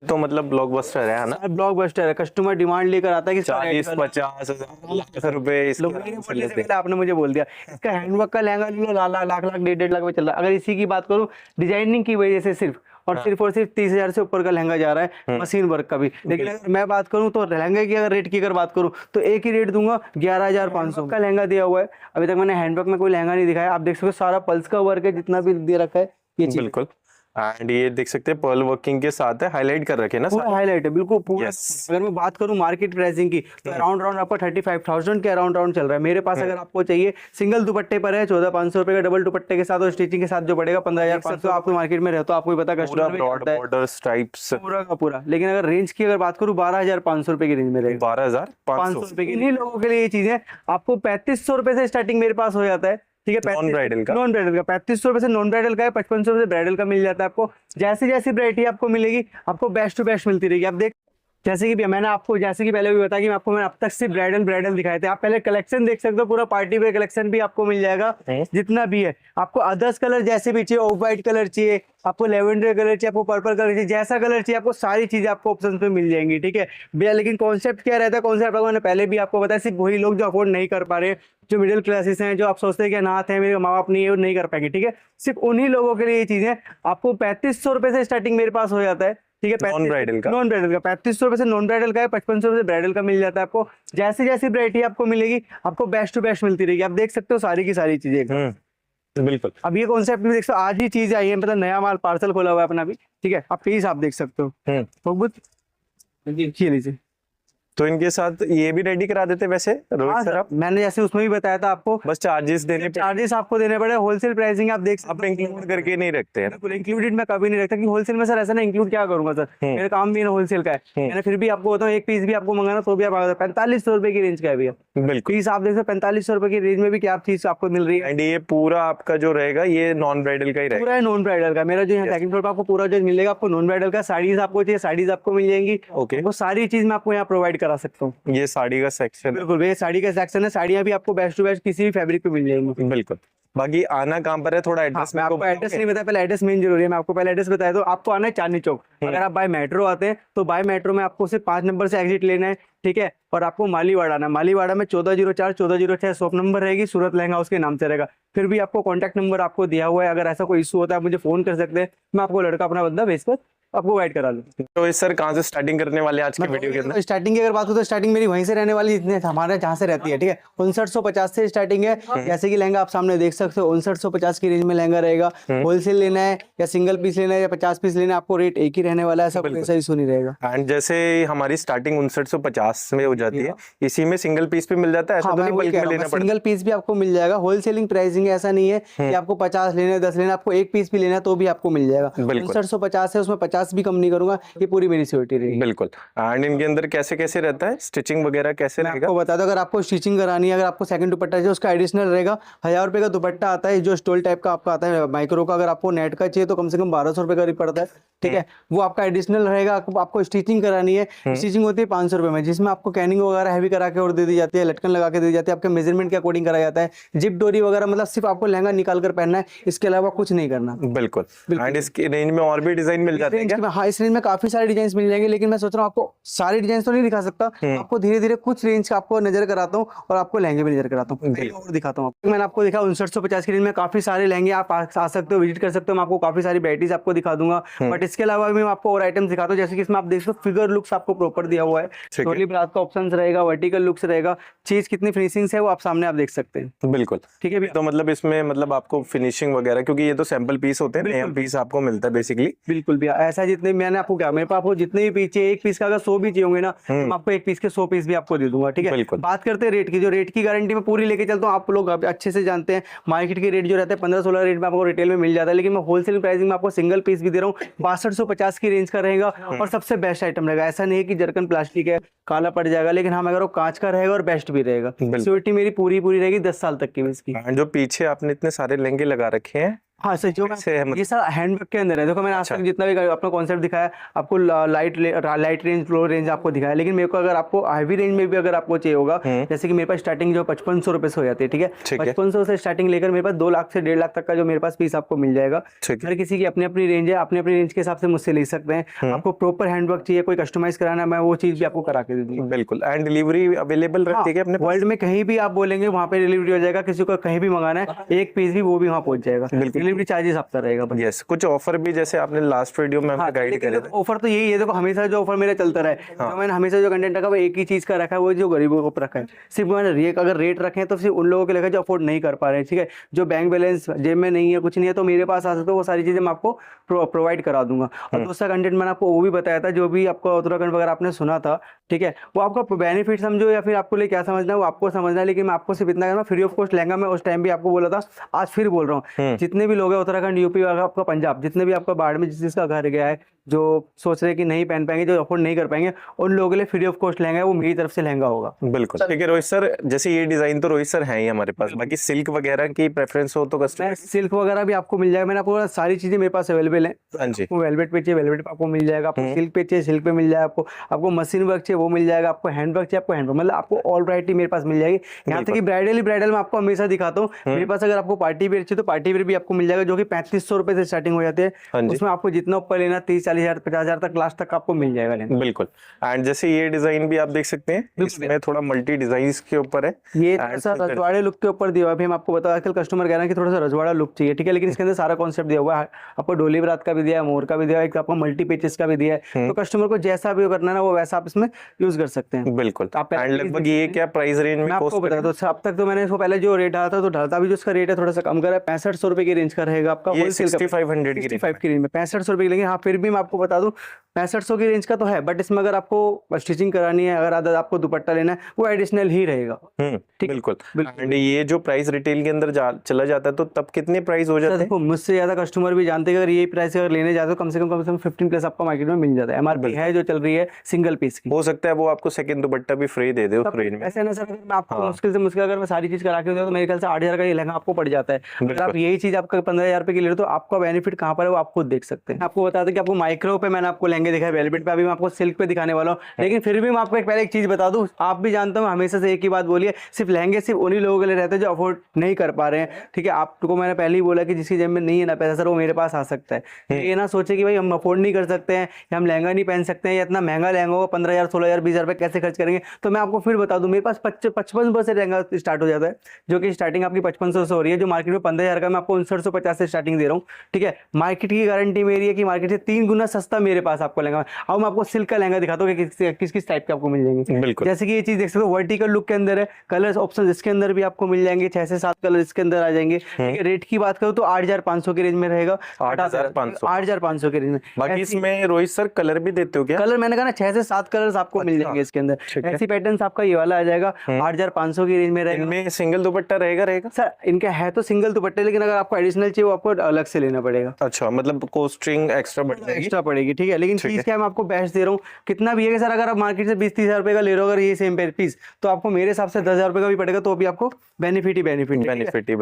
तो मतलब ब्लॉकबस्टर है ना? ब्लॉकबस्टर है, कस्टमर डिमांड लेकर आता है कि 40-50 हज़ार इसके बोलने से पहले आपने मुझे बोल दिया इसका हैंडवर्क का लहंगा ले लो, लाख लाख 1.5 लाख में चल रहा है। अगर इसी की बात करूं डिजाइनिंग की वजह से सिर्फ और सिर्फ 30,000 से ऊपर का लहंगा जा रहा है, मशीन वर्क का भी। लेकिन अगर मैं बात करूं तो लहंगे की अगर रेट की अगर बात करूं तो एक ही रेट दूंगा 11,500 का लहंगा दिया हुआ है। अभी तक मैंने हैंडवर्क में कोई लहंगा नहीं दिखाया। आप देख सकते हो सारा पल्स का वर्क है, जितना भी दे रखा है ये चीज। बिल्कुल। एंड ये देख सकते हैं पर्ल वर्किंग के साथ है, हाईलाइट कर रखे हैं ना पूरा हाईलाइट है बिल्कुल पूरा। Yes. अगर मैं बात करूं मार्केट प्राइसिंग की तो अराउंड आपका 35,000 के अराउंड चल रहा है मेरे पास। अगर आपको चाहिए सिंगल दुपट्टे पर है 14,500 रुपए का, डबल दुपट्टे के साथ और स्टिचिंग के साथ जो पड़ेगा 15,500। आपको मार्केट में रहता, आपको पता पूरा कस्टमर ब्रॉड बॉर्डर स्ट्राइप्स पूरा का पूरा। लेकिन अगर रेंज की अगर बात करूं 12,500 रुपए की रेंज में रहेगा। 12,500 रुपए की। इन्हीं लोगों के लिए ये चीज है। आपको 3500 रुपए से स्टार्टिंग मेरे पास हो जाता है, ठीक है। नॉन ब्राइडल का 3500 रुपए से नॉन ब्राइडल का है, 5500 रुपए से ब्राइडल का मिल जाता है आपको। जैसी जैसी वैरायटी आपको मिलेगी आपको बेस्ट टू बेस्ट मिलती रहेगी। आप देख जैसे कि मैंने आपको जैसे कि पहले भी बताया कि मैंने अब तक सिर्फ ब्राइडल दिखाए थे। आप पहले कलेक्शन देख सकते हो, पूरा पार्टी वेयर कलेक्शन भी आपको मिल जाएगा जितना भी है। आपको अदर्स कलर जैसे भी चाहिए, ऑफ व्हाइट कलर चाहिए, आपको लेवेंडर कलर चाहिए, आपको पर्पल कलर चाहिए, जैसा कलर चाहिए आपको सारी चीजें आपको ऑप्शन पे मिल जाएंगी, ठीक है भैया। लेकिन कॉन्सेप्ट क्या रहता है, कॉन्सेप्ट मैंने पहले भी आपको बताया, सिर्फ वही लोग जो अफोर्ड नहीं कर पा रहे, जो मिडिल क्लासेस हैं, जो आप सोचते हैं कि अनाथ है, मेरे माँ बाप नहीं है, वो नहीं कर पाएंगे, ठीक है। सिर्फ उन्हीं लोगों के लिए ये चीजें। आपको 3500 रुपए से स्टार्टिंग मेरे पास हो जाता है, ठीक है। नॉन ब्राइडल का 3500 रुपए से नॉन ब्राइडल का है, 5500 रुपए से ब्राइडल का मिल जाता है आपको। जैसी जैसी वैरायटी आपको मिलेगी आपको बेस्ट टू बेस्ट मिलती रहेगी। आप देख सकते हो सारी की सारी चीजें। बिल्कुल। अब ये कॉन्सेप्ट भी देख सकते हो, आज ही चीज आई है, मतलब नया माल पार्सल खोला हुआ है अपना भी, ठीक है। आप पीस आप देख सकते हो ये लीजिए। तो इनके साथ ये भी रेडी करा देते वैसे रोहित सर आप? मैंने जैसे उसमें भी बताया था आपको, बस चार्जेस आपको देने पड़े। होलसेल प्राइसिंग आप देख आप इंक्लूड करके नहीं रखते हैं? बिल्कुल इंक्लूडेड मैं कभी नहीं रखता कि होलसेल में सर ऐसा ना इंक्लूड क्या करूंगा सर, मेरा काम भी होलसेल का है। मैंने फिर भी आपको बताऊं एक पीस भी आपको मंगाना तो भी आप 4500 रुपए की रेंज का है भैया। बिल्कुल पीस आप देख सकते 4500 रुपए की रेंज में भी क्या चीज आपको मिल रही है। एंड ये पूरा आपका जो रहेगा ये नॉन ब्राइडल का ही रहेगा? पूरा नॉन ब्राइडल का। मेरा जो यहाँ सेकंड फ्लोर पर आपको पूरा जो मिलेगा आपको नॉन ब्राइडल का। साड़ीज आपको चाहिए साड़ीज आपको मिल जाएंगी, ओके। वो सारी चीज मैं आपको यहाँ प्रोवाइड करा सकता हूँ। ये साड़ी का सेक्शन? बिल्कुल भैया साड़ी का सेक्शन है। साड़ियाँ भी आपको बेस्ट टू बेस्ट किसी भी फैब्रिक पे मिल जाएंगी। बिल्कुल। बाकी आना कहाँ पर है, थोड़ा एड्रेस मैं आपको एड्रेस नहीं बताया, पहले एड्रेस मेन जरूरी है। मैं आपको पहले एड्रेस बताया तो आपको आना है चांदनी चौक। अगर आप बाय मेट्रो आते हैं तो बाय मेट्रो में आपको सिर्फ 5 नंबर से एग्जिट लेना है, ठीक है। और आपको मालीवाड़ा आना, मालीवाड़ा में 1404 1406 शॉप नंबर रहेगी, सूरत लहंगा हाउस के नाम से रहेगा। फिर भी आपको कॉन्टैक्ट नंबर आपको दिया हुआ है, अगर ऐसा कोई इशू होता है आप मुझे फोन कर सकते हैं, मैं आपको लड़का अपना बंदा भेजकर आपको गाइड करा लूँ। तो इस सर कहाँ से स्टार्टिंग करने वाले आज के वीडियो के अंदर? स्टार्टिंग की अगर बात हो तो स्टार्टिंग मेरी वहीं से रहने वाली, इतने हमारे जहाँ से रहती है, ठीक है। 5950 से स्टार्टिंग है। जैसे कि लहंगा आप सामने देख सकते हो 5950 की रेंज में लहंगा रहेगा। होलसेल लेना है या सिंगल पीस लेना है या 50 पीस लेना है, आपको रेट एक ही रहने वाला है, सब ऐसा इशू नहीं रहेगा। एंड जैसे हमारी स्टार्टिंग 5950 में हो जाती है, इसी में सिंगल पीस भी मिल जाता है? सिंगल पीस भी आपको मिल जाएगा। होलसेलिंग प्राइसिंग ऐसा नहीं है कि आपको 50 लेना 10 लेना, आपको एक पीस भी लेना तो भी आपको मिल जाएगा। 5950 है, उसमें 50 भी कम नहीं करूंगा, ये पूरी मेरी सिक्योरिटी रहेगी। बिल्कुल। एंड इनके अंदर कैसे कैसे रहता है स्टिचिंग वगैरह कैसे रहेगा? आपको बता दो, अगर आपको स्टिचिंग करानी है, अगर आपको सेकंड दुपट्टा चाहिए उसका एडिशनल रहेगा। 1000 रुपए का दुपट्टा आता है जो स्टोल टाइप का आपका आता है माइक्रो का। अगर आपको नेट का चाहिए तो कम से कम 1200 रुपए का पड़ता है, ठीक है। वो आपका एडिशनल रहेगा। आपको स्टिचिंग करानी है, स्टिचिंग होती है 500 रुपए में, जिसमें आपको कैनिंग वगैरह हैवी करा के और दे दी जाती है, लटकन लगा के दी जाती है, आपके मेजरमेंट के अकॉर्डिंग करा जाता है, जिप डोरी वगैरह, मतलब सिर्फ आपको लहंगा निकाल कर पहनना है, इसके अलावा कुछ नहीं करना। बिल्कुल। एंड इसकी रेंज में और भी डिजाइन मिल जाते हैं क्या? हाँ, इस रेंज में काफी सारे डिजाइन मिल जाएंगे, लेकिन मैं सोच रहा हूँ आपको सारे डिजाइन तो नहीं दिखा सकता। आपको धीरे धीरे कुछ रेंज का आपको नजर कराता हूँ और आपको लहंगे भी नजर कराता हूँ और दिखाता हूँ। मैंने आपको दिखा 5950 की रेंज में काफी सारे लहंगे, आप आ सकते हो, विजिट कर सकते हो। मैं आपको काफी सारी वैराइटीज आपको दिखा दूंगा, बट इसके अलावा भी मैं आपको और आइटम्स दिखाता हूँ। जैसे कि इसमें आप देख सकते हो फिगर लुक्स आपको प्रॉपर दिया हुआ है, टोटली ब्रास का ऑप्शन रहेगा, वर्टिकल लुक्स रहेगा, चीज कितनी फिनिशिंग है वो आप सामने आप देख सकते हैं। बिल्कुल, ठीक है। तो मतलब इसमें मतलब आपको फिनिशिंग वगैरह, क्योंकि ये तो सैंपल पीस होते हैं, नया पीस आपको मिलता है बेसिकली। बिल्कुल भी ऐसा, जितने मैंने आपको क्या, मेरे पास आपको जितने भी पीस चाहिए, एक पीस का अगर 100 भी चाहिए होंगे ना, तो आपको एक पीस के 100 पीस भी आपको दे दूंगा, ठीक है। बात करते हैं रेट की, जो रेट की गारंटी मैं पूरी लेके चलता हूँ, आप लोग अच्छे से जानते हैं मार्केट की रेट जो रहता है 15-16 रेट में आपको रिटेल में मिल जाता है, लेकिन मैं होलसेल प्राइसिंग में आपको सिंगल पीस भी दे रहा हूँ 6250 की रेंज का रहेगा और सबसे बेस्ट आइटम रहेगा। ऐसा नहीं है कि जरकन प्लास्टिक है काला पड़ जाएगा, लेकिन हम अगर वो कांच का रहेगा और बेस्ट भी रहेगा। सिक्योरिटी मेरी पूरी रहेगी 10 साल तक की इसकी। जो पीछे आपने इतने सारे लहंगे लगा रखे हैं हाँ सर, जो से ये सर हैंडवर्क के अंदर है। देखो मैंने आज तक जितना भी अपना कॉन्सेप्ट दिखाया आपको, लाइट रेंज, लो रेंज आपको दिखाया, लेकिन मेरे को अगर आपको हैवी रेंज में भी अगर आपको चाहिए होगा, जैसे कि मेरे पास स्टार्टिंग जो 5500 रुपए से हो जाती है, ठीक है, 5500 से स्टार्टिंग लेकर मेरे पास 2 लाख से 1.5 लाख तक का जो मेरे पास पीस आपको मिल जाएगा। हर किसी की अपनी अपनी रेंज है, अपने अपनी रेंज के हिसाब से मुझसे ले सकते हैं। आपको प्रॉपर हैंडवर्क चाहिए, कोई कस्टमाइज कराना, मैं वो चीज भी आपको करा के दे दूंगा। बिल्कुल। एंड डिलीवरी अवेलेबल रहती है अपने वर्ल्ड में कहीं भी आप बोलेंगे वहाँ पे डिलीवरी हो जाएगा। किसी को कहीं भी मंगाना है, एक पीस भी वो भी वहाँ पहुंच जाएगा। डिलीवरी चार्जेस आपका रहेगा। यस, कुछ ऑफर भी जैसे आपने लास्ट वीडियो में हमें गाइड करे थे। ऑफर तो यही है, देखो हमेशा जो ऑफर मेरा चलता रहा है, जो मैंने हमेशा जो कंटेंट रखा वो एक ही चीज का रखा है, वो जो गरीबों को रखा है। सिर्फ मैंने अगर रेट रखे हैं तो सिर्फ उन लोगों के लिए जो अफोर्ड नहीं कर पा रहे हैं, ठीक है, जो बैंक बैलेंस जेब में नहीं है, कुछ नहीं है, तो मेरे पास आ सकते हो, वो सारी चीजें मैं आपको प्रोवाइड करा दूंगा। और दूसरा कंटेंट मैंने आपको वो भी बताया था, जो भी आपको उत्तराखंड वगैरह आपने सुना था, ठीक है, वो आपका बेनिफिट समझो या फिर आपको लिए क्या समझना है वो आपको समझना है। लेकिन मैं आपको सिर्फ इतना करना, फ्री ऑफ कॉस्ट लहंगा मैं उस टाइम भी आपको बोला था, आज फिर बोल रहा हूँ, जितने भी लोग हैं उत्तराखंड, यूपी, आपका पंजाब, जितने भी आपका बाढ़ में जिसका घर गया है, जो सोच रहे कि नहीं पहन पाएंगे, जो अफोर्ड नहीं कर पाएंगे, उन लोगों के लिए फ्री ऑफ कॉस्ट लहंगा है, वो मेरी तरफ से लहंगा होगा। बिल्कुल ठीक है रोहित सर, जैसे ये डिजाइन तो रोहित सर है ही हमारे पास, बाकी सिल्क वगैरह की प्रेफरेंस हो तो कस्टमर सिल्क वगैरह भी आपको मिल जाएगा। मैंने आपको सारी चीजें मेरे पास अवेलेबल है। हाँ जी, आपको वेलवेट पे चाहिए वेलवेट पे आपको मिल जाएगा, आपको सिल्क पे चाहिए सिल्क पे मिल जाएगा, आपको मशीन वर्क चाहिए वो मिल जाएगा, आपको हैंड वर्क चाहिए आपको हैंड वर्क, मतलब आपको ऑल वैरायटी मेरे पास मिल जाएगी। यहाँ तक कि ब्राइडल मैं आपको हमेशा दिखाता हूँ, मेरे पास अगर आपको पार्टी वेयर चाहिए तो पार्टी वेयर भी आपको मिल जाएगा, जो कि 3500 रुपए से स्टार्टिंग हो जाते हैं। उसमें आपको जितना ऊपर लेना 30-40,000 50,000 तक लास्ट तक आपको मिल जाएगा लेना। बिल्कुल। एंड जैसे ये डिजाइन भी आप देख सकते हैं, इसमें थोड़ा मल्टी डिजाइन के ऊपर है, ये थोड़ा सा रजवाड़े लुक के ऊपर दिया हुआ है। हम आपको बताओ आजकल कस्टमर कह रहे हैं कि थोड़ा सा रजवाड़ा लुक चाहिए, ठीक है, लेकिन इसके अंदर सारा कॉन्सेप्ट दिया हुआ है। आपको डोली बरात का भी दिया है, मोर का भी दिया है, एक आपको मल्टी पेचेस का भी दिया है, तो कस्टमर को जैसा भी करना है ना वो वैसा आप इसमें यूज कर सकते हैं। बिल्कुल। आप एंड लगभग ये क्या प्राइस रेंज में आपको बता दो, अब तक तो मैंने इसको पहले जो रेट डाला था तो ढलता भी जो इसका रेट है थोड़ा सा कम करा है, 6500 रुपए की रेंज का रहेगा आपका, 6500 की 65 की रेंज में 6500 रुपए की लेंगे। हाँ फिर भी मैं आपको बता दूं 6500 की रेंज का तो है, बट इसमें अगर आपको स्टिचिंग करानी है, अगर आपको दुपट्टा लेना है, वो एडिशनल ही रहेगा। ठीक, बिल्कुल। एंड ये जो प्राइस रिटेल के अंदर चला जाता है तो तब कितने प्राइस हो जाते हैं? देखो मुझसे ज्यादा कस्टमर भी जानते हैं, अगर ये प्राइस अगर लेने जाते हो कम से कम 15 प्लस आपको मार्केट में मिल जाता है। एमआरपी है जो चल रही है सिंगल पीस की, हो सकता है वो आपको सेकंड दुपट्टा भी फ्री दे दे उस रेंज में। ऐसे ना सर, अगर मैं आपको मुश्किल से मुश्किल अगर मैं सारी चीज करा के दूं तो मेरे ख्याल से 8,000 का ये लहंगा आपको पड़ जाता है। अगर आप यही चीज आपका 15,000 रुपए की ले लो तो आपका बेनिफिट कहाँ पर है वो आप खुद देख सकते हैं। आपको बता दें कि आपको माइक्रो पे मैंने आपको लहंगे दिखाए, वेलवेट पे अभी मैं आपको सिल्क पे दिखाने वाला हूँ, लेकिन फिर भी मैं आपको पहले एक चीज बता दूं, आप भी जानते हो हमेशा से एक ही बात बोली है, सिर्फ लहंगे सिर्फ उन्हीं लोगों के लिए रहते हैं जो अफोर्ड नहीं कर पा रहे हैं, ठीक है। आपको मैंने पहले ही बोला कि जिसकी जेब में नहीं है ना पैसा सर, वो मेरे पास आ सकता है। ये ना सोचे कि भाई हम अफोर्ड नहीं कर सकते हैं या हम लहंगा नहीं पहन सकते हैं, या इतना महंगा लहंगा होगा 15,000 16,000 20,000 रुपए कैसे खर्च करेंगे। तो मैं आपको फिर बता दूं मेरे पास 55 से लहंगा स्टार्ट हो जाता है, जो कि स्टार्टिंग आपकी 5500 से हो रही है, जो मार्केट में 15,000 का मैं आपको 5950 से स्टार्टिंग दे रहा हूँ, ठीक है। मार्केट की गारंटी मेरी है कि मार्केट से 3 गुना सस्ता मेरे पास आपको लहंगा। अब मैं आपको सिल्क का लहंगा दिखाता हूँ कि किस टाइप के आपको मिल जाएंगे। बिल्कुल। जैसे कि ये चीज देख सकते हो वर्टिकल लुक के अंदर है, कलर ऑप्शन इसके अंदर भी आपको मिल जाएंगे, 6 से 7 कलर इसके अंदर आ जाएंगे। रेट की बात करूँ तो 8,500 की रेंज में रहेगा, 8,500 की रेंज में। बाकी इसमें रोहित सर कलर भी देते हो क्या? कलर मैंने कहा ना 6 से 7 कलर्स आपको मिल जाएंगे इसके अंदर। ऐसी पैटर्न्स आपका ये वाला आ जाएगा 8,500 की रेंज में रहेगा। इनमें सिंगल दुपट्टा रहेगा सर, इनका है तो सिंगल दुपट्टे, लेकिन अगर आपको एडिशनल चाहिए वो आपको अलग से लेना पड़ेगा। अच्छा, मतलब कोस्टिंग एक्स्ट्रा एक्स्ट्रा पड़ेगी, ठीक है। लेकिन चीज क्या मैं आपको बेस्ट दे रहा हूँ, कितना भी है कि सर अगर आप मार्केट से 20-30,000 रुपए का ले रहे हो अगर ये सेम पीस, तो आपको मेरे हिसाब से 10,000 रुपए का भी पड़ेगा, तो भी आपको बेनिफिट ही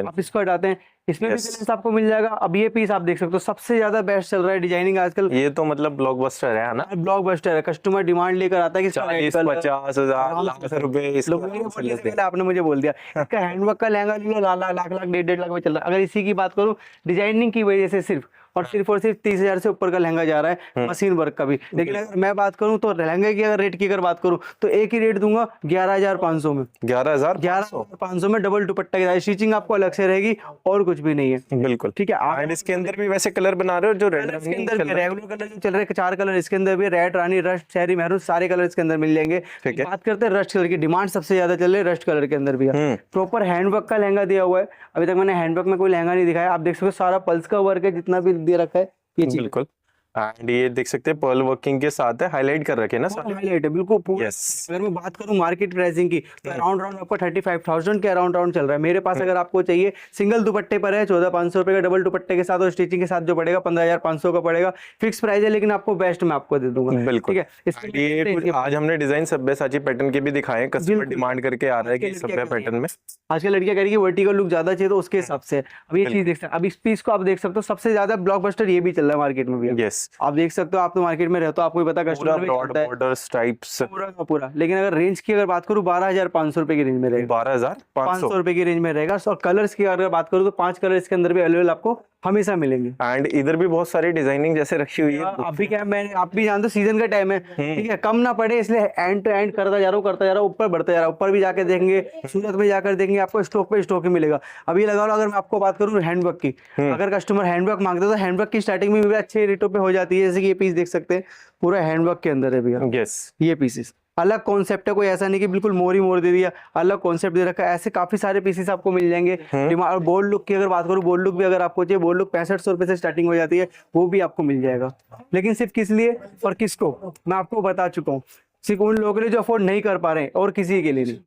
आप इसको हटाते हैं, इसमें भी कलर्स आपको मिल जाएगा। अब ये पीस आप देख सकते हो सबसे ज्यादा बेस्ट चल रहा है डिजाइनिंग आजकल, ये तो मतलब ब्लॉकबस्टर है ना? ब्लॉकबस्टर है, कस्टमर डिमांड लेकर आता है कि 40-50,000 लाख रुपए आपने मुझे बोल दिया इसका हैंडवर्क का लहंगा ले लो लाख 1.5 लाख में चल रहा है। अगर इसी की बात करूं डिजाइनिंग की वजह से सिर्फ 30,000 से ऊपर का लहंगा जा रहा है, मशीन वर्क का भी। लेकिन अगर मैं बात करूं तो लहंगे की अगर रेट की अगर बात करूं तो एक ही रेट दूंगा 11,500 में, 11,500 में डबल दुपट्टा के साथ। स्टिचिंग आपको अलग से रहेगी और कुछ भी नहीं है। बिल्कुल ठीक है। एंड इसके अंदर भी वैसे कलर बना रहे हो जो रेड इसके अंदर रेगुलर कलर जो चल रहे हैं 4 कलर इसके अंदर भी, रेड, रानी, रस्ट, शहरी, मेहरून, सारे कलर इसके अंदर मिल जाएंगे। बात करते हैं रस्ट कलर की, डिमांड सबसे ज्यादा चल रही है रस्ट कलर के अंदर भी। प्रॉपर हैंडवर्क का लहंगा दिया हुआ है, अभी तक मैंने हैंडवर्क में कोई लहंगा नहीं दिखाया। आप देख सकते हो सारा पल्स का वर्क है, जितना भी दे रखा है ये चीज। बिल्कुल। एंड ये देख सकते हैं पर्ल वर्किंग के साथ है, हाईलाइट कर रखे हैं ना सारे। हाईलाइट है बिल्कुल पूरा। यस। अगर मैं बात करूं मार्केट प्राइसिंग की तो अराउंड आपको 35,000 के अराउंड चल रहा है मेरे पास। अगर आपको चाहिए सिंगल दुपट्टे पर है 14,500 रुपए का, डबल दुपट्टे के साथ और स्टिचिंग के साथ जो पड़ेगा 15,500 का पड़ेगा। फिक्स प्राइस है लेकिन आपको बेस्ट मैं आपको दे दूंगा। बिल्कुल। ठीक है। And ये कुछ आज हमने डिजाइन सब्यसाची पैटर्न के भी दिखाए हैं, कस्टमर बिल्कुल। डिमांड करके आ रहा है कि सभ्य पैटर्न में। आजकल लड़कियां कह रही है वर्टिकल लुक ज्यादा चाहिए तो उसके हिसाब से अब ये चीज देख सकते हैं। अब इस पीस को आप देख सकते हो सबसे ज्यादा ब्लॉकबस्टर ये भी चल रहा है मार्केट में भी। यस। आप देख सकते हो, आप तो मार्केट में रहते हो, आपको भी पता पूरा कस्टमर भी ब्रॉड चलता है बॉर्डर स्ट्राइप्स। पूरा का पूरा। लेकिन अगर रेंज की अगर बात करूँ 12,500 रुपए की रेंज में रहेगा। 12,500 रुपए की रेंज में रहेगा। और कलर्स की अगर बात करूँ तो 5 कलर इसके अंदर भी अवेलेबल आपको हमेशा मिलेंगे। एंड इधर भी बहुत सारी डिजाइनिंग जैसे रखी हुई है। अभी क्या मैं आप भी जानते हो सीजन का टाइम है, ठीक है, कम ना पड़े इसलिए एंड टू एंड करता जा रहा हूँ, ऊपर बढ़ता जा रहा हूँ। ऊपर भी जाके देखेंगे, सूरत में जाकर देखेंगे, आपको स्टॉक पे स्टॉक ही मिलेगा। अभी लगा लो अगर मैं आपको बात करूँ हैंडवर्क की, अगर कस्टमर हैंडवर्क मांगते हैं तो हैंडवर्क की स्टार्टिंग में भी अच्छे रेटों पे हो जाती है। जैसे कि ये पीस देख सकते हैं पूरा हैंडवर्क के अंदर है भैया। यस। ये पीसेस अलग कॉन्सेप्ट है, कोई ऐसा नहीं कि बिल्कुल मोर दे दिया, अलग कॉन्सेप्ट दे रखा है। ऐसे काफी सारे पीसेस आपको मिल जाएंगे। और बोल्ड लुक की अगर बात करूँ, बोल्ड लुक भी अगर आपको चाहिए, बोल्ड लुक 6500 रुपए से स्टार्टिंग हो जाती है, वो भी आपको मिल जाएगा। लेकिन सिर्फ किस लिए और किसको मैं आपको बता चुका हूँ, सिर्फ उन लोगों के लिए जो अफोर्ड नहीं कर पा रहे हैं और किसी के लिए नहीं।